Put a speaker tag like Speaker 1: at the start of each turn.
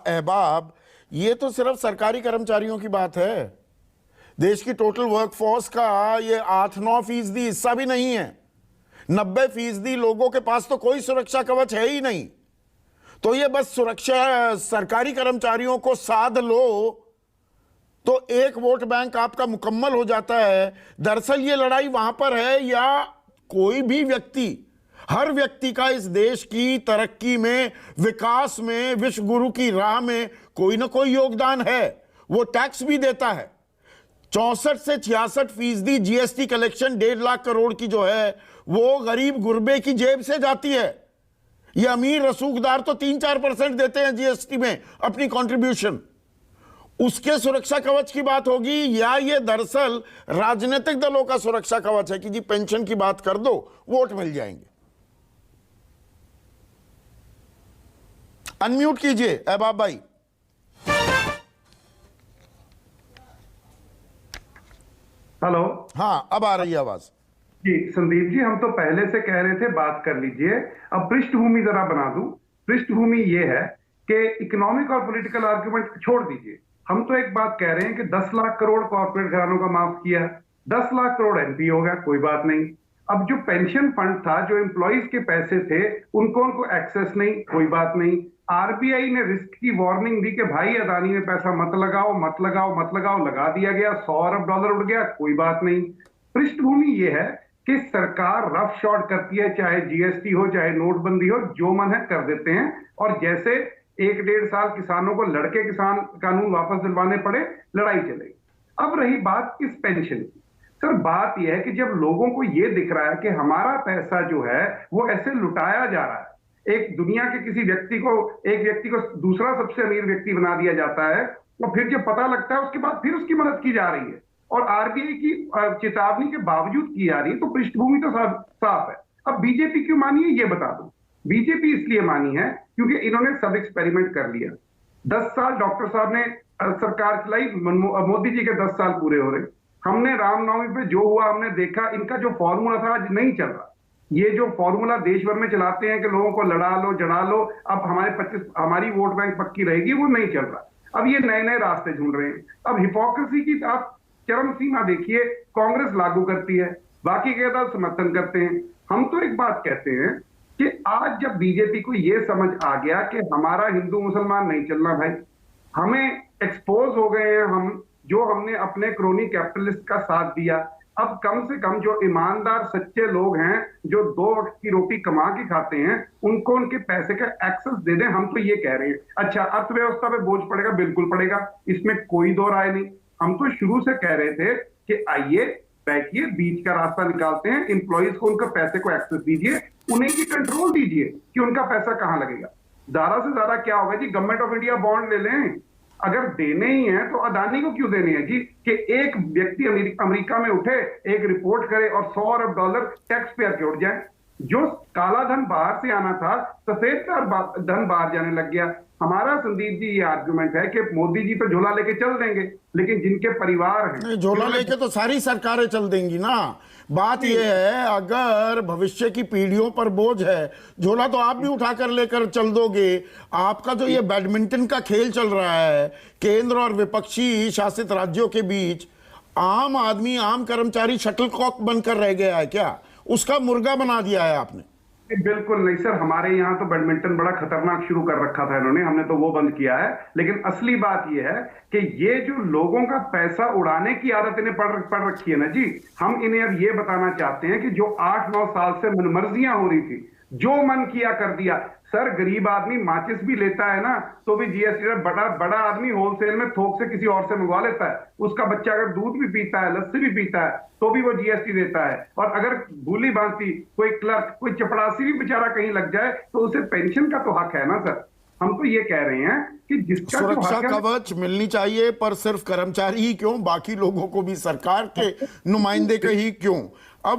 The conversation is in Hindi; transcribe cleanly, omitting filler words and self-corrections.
Speaker 1: अहबाब, ये तो सिर्फ सरकारी कर्मचारियों की बात है। देश की टोटल वर्कफोर्स का ये 8-9% हिस्सा भी नहीं है। 90% लोगों के पास तो कोई सुरक्षा कवच है ही नहीं। तो ये बस सुरक्षा सरकारी कर्मचारियों को साध लो तो एक वोट बैंक आपका मुकम्मल हो जाता है। दरअसल ये लड़ाई वहां पर है, या कोई भी व्यक्ति, हर व्यक्ति का इस देश की तरक्की में, विकास में, विश्व गुरु की राह में कोई ना कोई योगदान है। वो टैक्स भी देता है। 64 से 66% जीएसटी कलेक्शन 1.5 लाख करोड़ की जो है वो गरीब गुरबे की जेब से जाती है। ये अमीर रसूखदार तो 3-4% देते हैं जीएसटी में अपनी कंट्रीब्यूशन। उसके सुरक्षा कवच की बात होगी, या ये दरअसल राजनीतिक दलों का सुरक्षा कवच है कि जी पेंशन की बात कर दो, वोट मिल जाएंगे। अनम्यूट कीजिए अहबाब भाई।
Speaker 2: हेलो।
Speaker 1: हाँ, अब आ रही है आवाज।
Speaker 2: जी संदीप जी, हम तो पहले से कह रहे थे बात कर लीजिए। अब पृष्ठभूमि जरा बना दूं। पृष्ठभूमि ये है कि इकोनॉमिक और पॉलिटिकल आर्गुमेंट छोड़ दीजिए। हम तो एक बात कह रहे हैं कि 10 लाख करोड़ कॉर्पोरेट घरानों का माफ किया, 10 लाख करोड़ एनपी हो गया, कोई बात नहीं। अब जो पेंशन फंड था, जो एम्प्लॉइज के पैसे थे, उनको एक्सेस नहीं, कोई बात नहीं। आरबीआई ने रिस्क की वार्निंग दी कि भाई अदानी में पैसा मत लगाओ, मत लगाओ, मत लगाओ, लगा दिया गया, $100 अरब उड़ गया, कोई बात नहीं। पृष्ठभूमि ये है कि सरकार रफ शॉट करती है, चाहे जीएसटी हो, चाहे नोटबंदी हो, जो मन है कर देते हैं। और जैसे 1-1.5 साल किसानों को लड़के किसान कानून वापस दिलवाने पड़े, लड़ाई चलेगी। अब रही बात इस पेंशन की। सर बात यह है कि जब लोगों को यह दिख रहा है कि हमारा पैसा जो है वो ऐसे लुटाया जा रहा है, एक दुनिया के किसी व्यक्ति को, एक व्यक्ति को दूसरा सबसे अमीर व्यक्ति बना दिया जाता है, और फिर जब पता लगता है उसके बाद फिर उसकी मदद की जा रही है और आरबीआई की चेतावनी के बावजूद की जा रही है, तो पृष्ठभूमि तो साफ है। अब बीजेपी क्यों मानी है ये बता दो। बीजेपी इसलिए मानी है क्योंकि इन्होंने सब एक्सपेरिमेंट कर लिया। 10 साल डॉक्टर साहब ने सरकार चलाई, मोदी जी के 10 साल पूरे हो रहे। हमने रामनवमी पे जो हुआ हमने देखा, इनका जो फॉर्मूला था आज नहीं चल रहा। ये जो फॉर्मूला देश भर में चलाते हैं कि लोगों को लड़ा लो, जड़ा लो, अब हमारी वोट बैंक पक्की रहेगी, वो नहीं चल रहा। अब ये नए नए रास्ते ढूंढ रहे हैं। अब हिपोक्रेसी की आप चरम सीमा देखिए, कांग्रेस लागू करती है, बाकी के दल समर्थन करते हैं। हम तो एक बात कहते हैं कि आज जब बीजेपी को यह समझ आ गया कि हमारा हिंदू मुसलमान नहीं चलना भाई, हमें एक्सपोज हो गए हैं हम, जो हमने अपने क्रोनी कैपिटलिस्ट का साथ दिया। अब कम से कम जो ईमानदार सच्चे लोग हैं, जो 2 वक्त की रोटी कमा के खाते हैं, उनको उनके पैसे का एक्सेस दे दें। हम तो ये कह रहे हैं। अच्छा, अर्थव्यवस्था पे बोझ पड़ेगा, बिल्कुल पड़ेगा, इसमें कोई दो राय नहीं। हम तो शुरू से कह रहे थे कि आइए बैठिए, बीच का रास्ता निकालते हैं, इंप्लॉइज को उनके पैसे को एक्सेस दीजिए, उन्हें भी कंट्रोल दीजिए कि उनका पैसा कहां लगेगा। ज्यादा से ज्यादा क्या होगा जी, गवर्नमेंट ऑफ इंडिया बॉन्ड ले लें। अगर देने ही है तो अदानी को क्यों देने हैं जी, कि एक व्यक्ति अमेरिका में उठे, एक रिपोर्ट करे और $100 अरब टैक्स पेयर के उठ जाए। जो काला धन बाहर से आना था, सफेद धन बाहर जाने लग गया। हमारा संदीप जी ये आर्गुमेंट है कि मोदी जी तो झोला लेके चल देंगे, लेकिन जिनके परिवार हैं,
Speaker 1: झोला लेके तो सारी सरकारें चल देंगी ना। बात यह है, अगर भविष्य की पीढ़ियों पर बोझ है, झोला तो आप भी उठाकर लेकर चल दोगे। आपका जो ये बैडमिंटन का खेल चल रहा है केंद्र और विपक्षी शासित राज्यों के बीच, आम आदमी, आम कर्मचारी शटलकॉक बनकर रह गया है क्या? उसका मुर्गा बना दिया है आपने।
Speaker 2: बिल्कुल नहीं सर, हमारे यहाँ तो बैडमिंटन बड़ा खतरनाक शुरू कर रखा था इन्होंने, हमने तो वो बंद किया है। लेकिन असली बात ये है कि ये जो लोगों का पैसा उड़ाने की आदत इन्हें पड़ रखी है ना जी, हम इन्हें अब ये बताना चाहते हैं कि जो 8-9 साल से मनमर्जियां हो रही थी, जो मन किया कर दिया। सर गरीब आदमी माचिस भी लेता है ना तो भी जीएसटी, बड़ा आदमी होलसेल में थोक से किसी और से मंगवा लेता है, उसका बच्चा अगर दूध भी पीता है, लस्सी भी पीता है, तो भी वो जीएसटी देता है। और अगर भूली भांति कोई क्लर्क, कोई चपरासी भी बेचारा कहीं लग जाए तो उसे पेंशन का तो हक है ना सर। हम तो ये कह रहे हैं कि जिसका
Speaker 1: सुरक्षा कवच मिलनी चाहिए, पर सिर्फ कर्मचारी ही क्यों, बाकी लोगों को भी, सरकार के नुमाइंदे के ही क्यों। अब